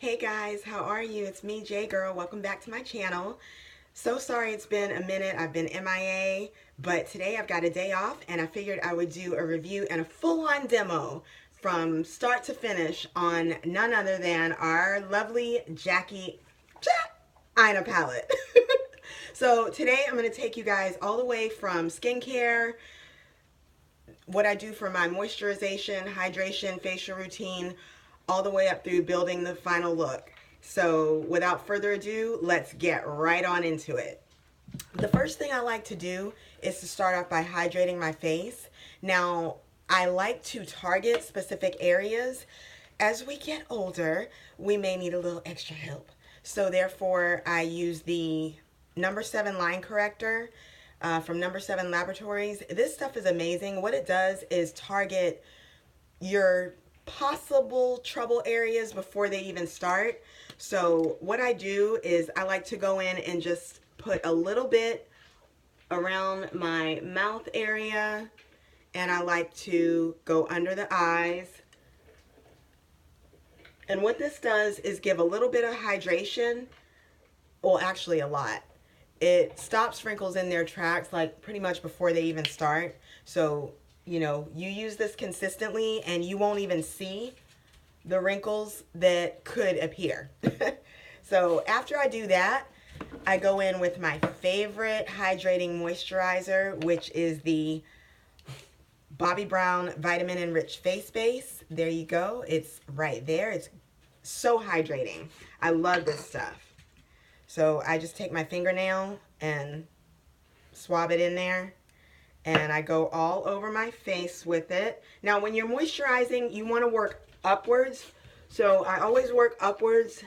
Hey guys, how are you? It's me, J Girl. Welcome back to my channel. So sorry it's been a minute. I've been MIA, but today I've got a day off and I figured I would do a review and a full-on demo from start to finish on none other than our lovely Jackie Aina palette. So today I'm going to take you guys all the way from skincare, what I do for my moisturization, hydration, facial routine, all the way up through building the final look. So without further ado, let's get right on into it. The first thing I like to do is to start off by hydrating my face. Now, I like to target specific areas. As we get older, we may need a little extra help. So therefore, I use the number 7 line corrector from number 7 Laboratories. This stuff is amazing. What it does is target your possible trouble areas before they even start. So what I do is I like to go in and just put a little bit around my mouth area, and I like to go under the eyes. And what this does is give a little bit of hydration, well actually a lot. It stops wrinkles in their tracks like pretty much before they even start. So you know, you use this consistently and you won't even see the wrinkles that could appear. So after I do that, I go in with my favorite hydrating moisturizer, which is the Bobbi Brown Vitamin Enriched Face Base. There you go. It's right there. It's so hydrating. I love this stuff. So I just take my fingernail and swab it in there. And I go all over my face with it. Now, when you're moisturizing, you want to work upwards. So I always work upwards.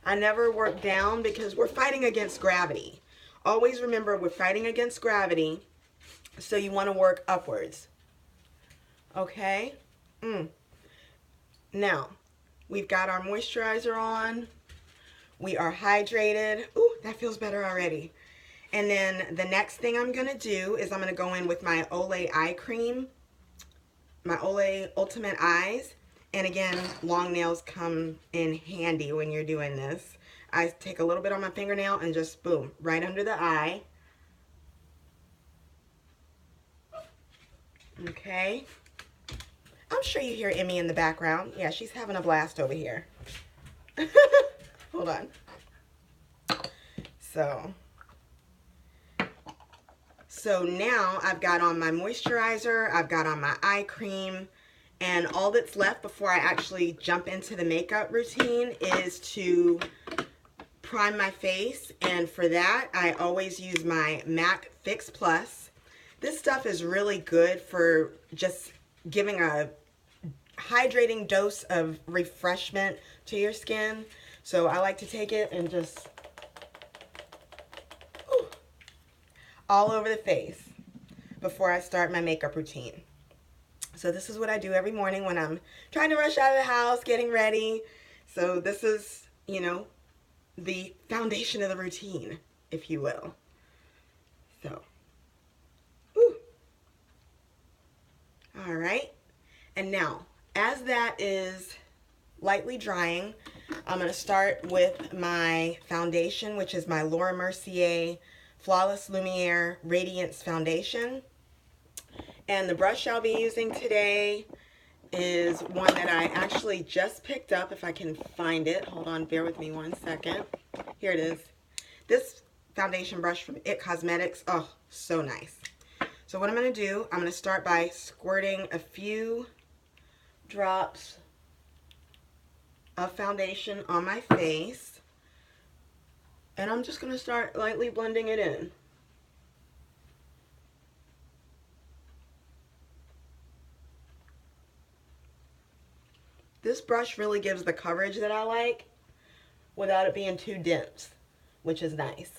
I never work down because we're fighting against gravity. Always remember, we're fighting against gravity. So you want to work upwards. Okay? Now, we've got our moisturizer on. We are hydrated. Ooh, that feels better already. And then the next thing I'm going to do is I'm going to go in with my Olay eye cream, my Olay Ultimate Eyes. And again, long nails come in handy when you're doing this. I take a little bit on my fingernail and just boom, right under the eye. Okay. I'm sure you hear Emmy in the background. Yeah, she's having a blast over here. Hold on. So now I've got on my moisturizer, I've got on my eye cream, and all that's left before I actually jump into the makeup routine is to prime my face. And for that, I always use my MAC Fix Plus. This stuff is really good for just giving a hydrating dose of refreshment to your skin. So I like to take it and just all over the face before I start my makeup routine. So this is what I do every morning when I'm trying to rush out of the house, getting ready. So this is, you know, the foundation of the routine, if you will. So, all right. And now, as that is lightly drying, I'm going to start with my foundation, which is my Laura Mercier Flawless Lumiere Radiance Foundation. And the brush I'll be using today is one that I actually just picked up, if I can find it. Hold on, bear with me one second. Here it is. This foundation brush from It Cosmetics. Oh, so nice. So what I'm going to do, I'm going to start by squirting a few drops of foundation on my face. And I'm just going to start lightly blending it in. This brush really gives the coverage that I like without it being too dense, which is nice.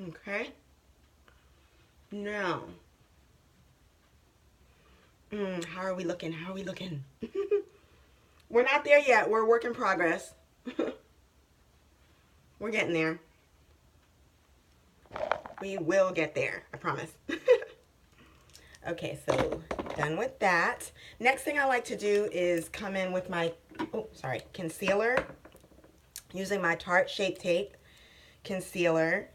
Okay. Now, how are we looking? How are we looking? We're not there yet. We're a work in progress. We're getting there. We will get there, I promise. Okay, so done with that. Next thing I like to do is come in with my, concealer. Using my Tarte Shape Tape concealer.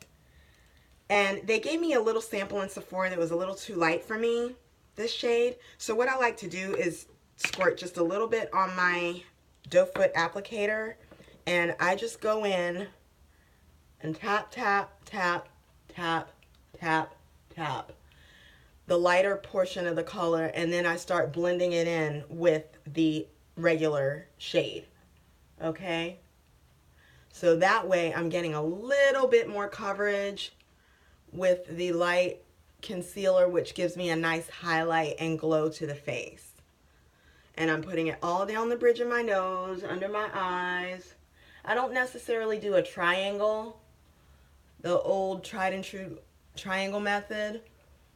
And they gave me a little sample in Sephora that was a little too light for me, this shade. So what I like to do is squirt just a little bit on my doe foot applicator. And I just go in and tap, tap, tap, tap, tap, tap the lighter portion of the color, and then I start blending it in with the regular shade. Okay? So that way I'm getting a little bit more coverage with the light concealer, which gives me a nice highlight and glow to the face. And I'm putting it all down the bridge of my nose, under my eyes. I don't necessarily do a triangle, the old tried and true triangle method.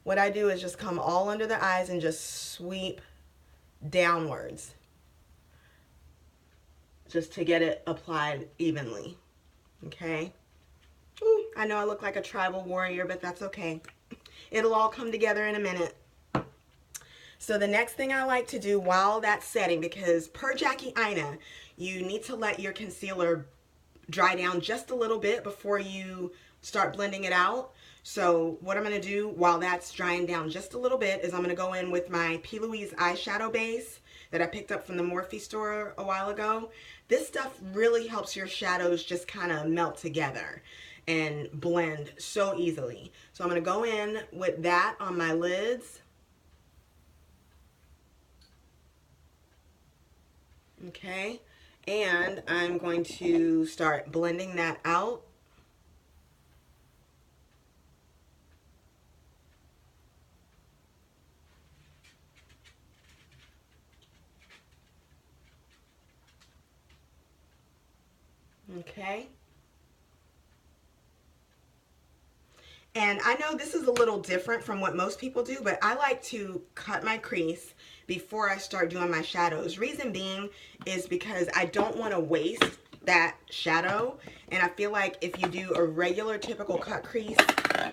What I do is just come all under the eyes and just sweep downwards, just to get it applied evenly. Okay? Ooh, I know I look like a tribal warrior, but that's okay. It'll all come together in a minute. So the next thing I like to do while that's setting, because per Jackie Aina, you need to let your concealer dry down just a little bit before you start blending it out. So what I'm going to do while that's drying down just a little bit is I'm going to go in with my P. Louise eyeshadow base that I picked up from the Morphe store a while ago. This stuff really helps your shadows just kind of melt together and blend so easily. So I'm going to go in with that on my lids. Okay, and I'm going to start blending that out. Okay. And I know this is a little different from what most people do, but I like to cut my crease before I start doing my shadows. Reason being is because I don't want to waste that shadow. And I feel like if you do a regular typical cut crease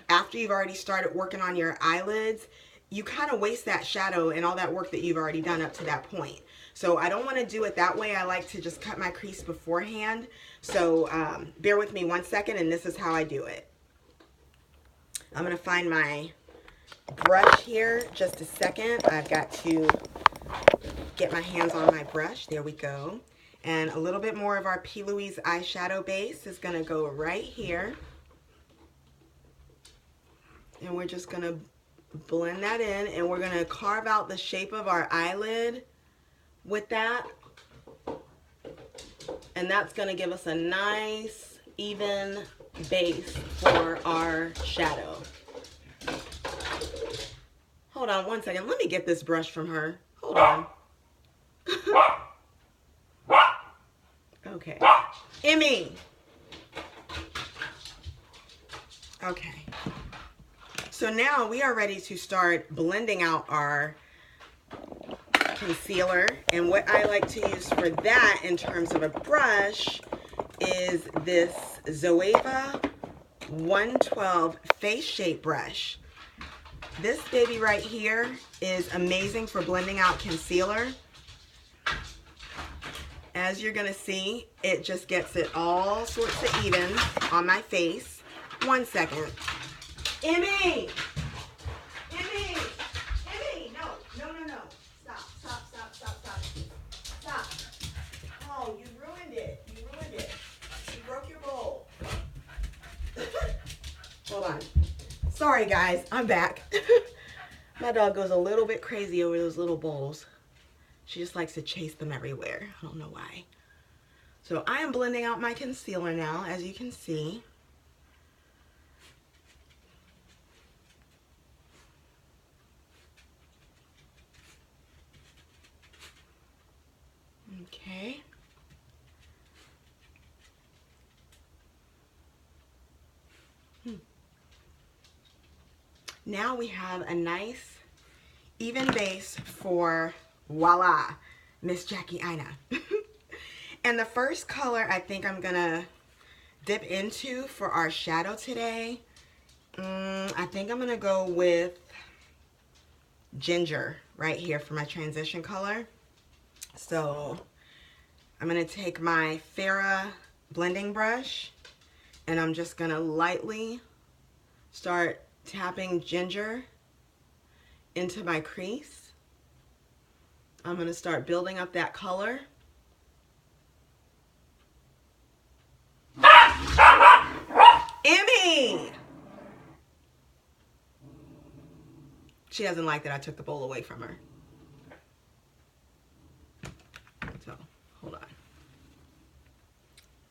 after you've already started working on your eyelids, you kind of waste that shadow and all that work that you've already done up to that point. So I don't want to do it that way. I like to just cut my crease beforehand. So bear with me one second, and this is how I do it. I'm going to find my brush here just a second. I've got to get my hands on my brush. There we go. And a little bit more of our P. Louise eyeshadow base is going to go right here. And we're just going to blend that in, and we're going to carve out the shape of our eyelid with that. And that's going to give us a nice, even base for our shadow. Hold on one second. Let me get this brush from her. Hold on. Okay. Emmy. Okay. So now we are ready to start blending out our concealer. And what I like to use for that in terms of a brush is this Zoeva 112 face shape brush. This baby right here is amazing for blending out concealer. As you're gonna see, it just gets it all sorts of even on my face. One second. Emmy! Emmy! Emmy! No, no, no, no. Stop, stop, stop, stop, stop. Stop. Oh, you ruined it. You ruined it. You broke your bowl. Hold on. Sorry, guys. I'm back. My dog goes a little bit crazy over those little bowls. She just likes to chase them everywhere. I don't know why. So I am blending out my concealer now, as you can see. Okay. Now we have a nice even base for, voila, Miss Jackie Aina. And the first color I think I'm gonna dip into for our shadow today, I think I'm gonna go with ginger right here for my transition color. So I'm going to take my Farrah blending brush and I'm just going to lightly start tapping ginger into my crease. I'm going to start building up that color. Emmy! She doesn't like that I took the bowl away from her. So, hold on.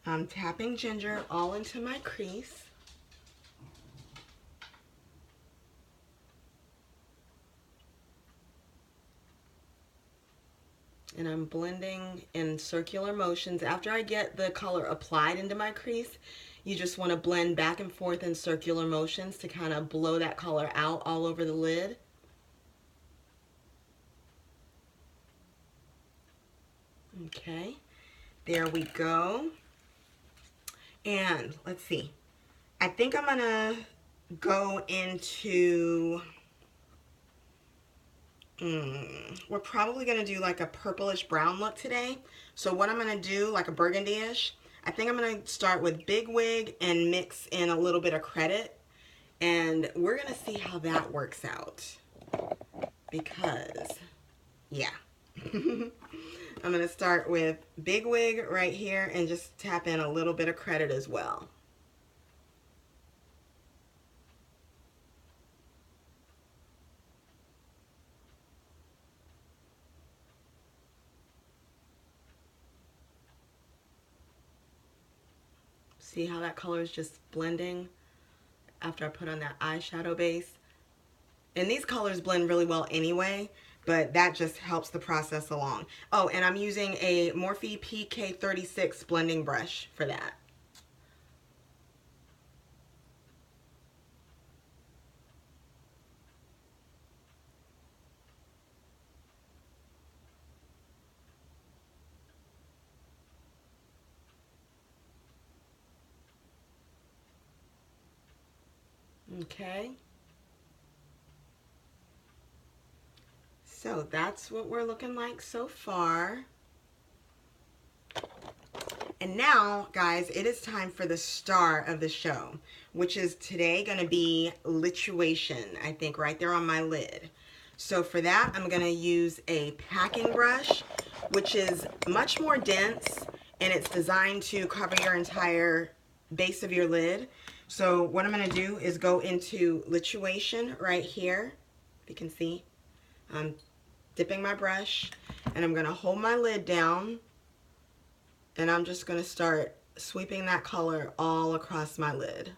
I'm tapping ginger all into my crease. And I'm blending in circular motions. After I get the color applied into my crease, you just want to blend back and forth in circular motions to kind of blow that color out all over the lid. Okay, there we go. And let's see. I think I'm gonna go into, we're probably gonna do like a purplish brown look today. So what I'm gonna do, like a burgundy-ish, I think I'm gonna start with Big Wig and mix in a little bit of Credit. And we're gonna see how that works out. Because, yeah. I'm going to start with Big Wig right here and just tap in a little bit of Credit as well. See how that color is just blending after I put on that eyeshadow base? And these colors blend really well anyway, but that just helps the process along. Oh, and I'm using a Morphe PK36 blending brush for that. Okay. So that's what we're looking like so far. And now, guys, it is time for the star of the show, which is today going to be Lituation, I think, right there on my lid. So for that, I'm going to use a packing brush, which is much more dense, and it's designed to cover your entire base of your lid. So what I'm going to do is go into Lituation right here. If you can see, I'm dipping my brush, and I'm going to hold my lid down, and I'm just going to start sweeping that color all across my lid.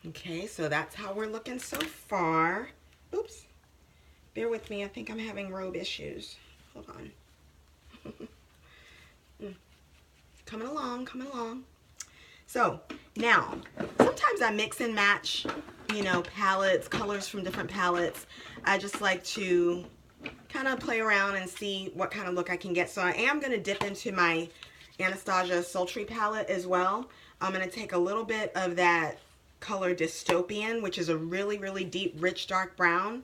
Okay, so that's how we're looking so far. Oops. Bear with me, I think I'm having robe issues. Hold on. Coming along, coming along. So, now, sometimes I mix and match, you know, palettes, colors from different palettes. I just like to kind of play around and see what kind of look I can get. So I am going to dip into my Anastasia Sultry palette as well. I'm going to take a little bit of that color Dystopian, which is a really, really deep, rich, dark brown.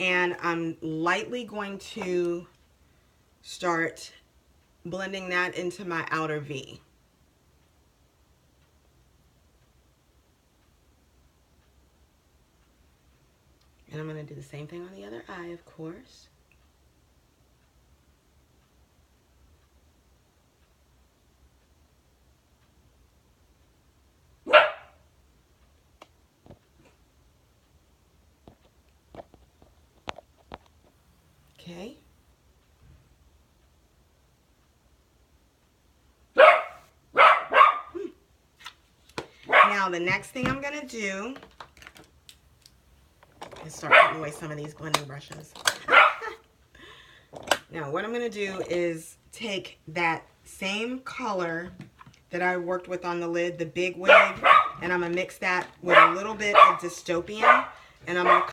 And I'm lightly going to start blending that into my outer V. And I'm going to do the same thing on the other eye, of course. Okay. Now the next thing I'm going to do is start putting away some of these blending brushes. Now what I'm going to do is take that same color that I worked with on the lid, the Big Wig, and I'm going to mix that with a little bit of Dystopian, and I'm going to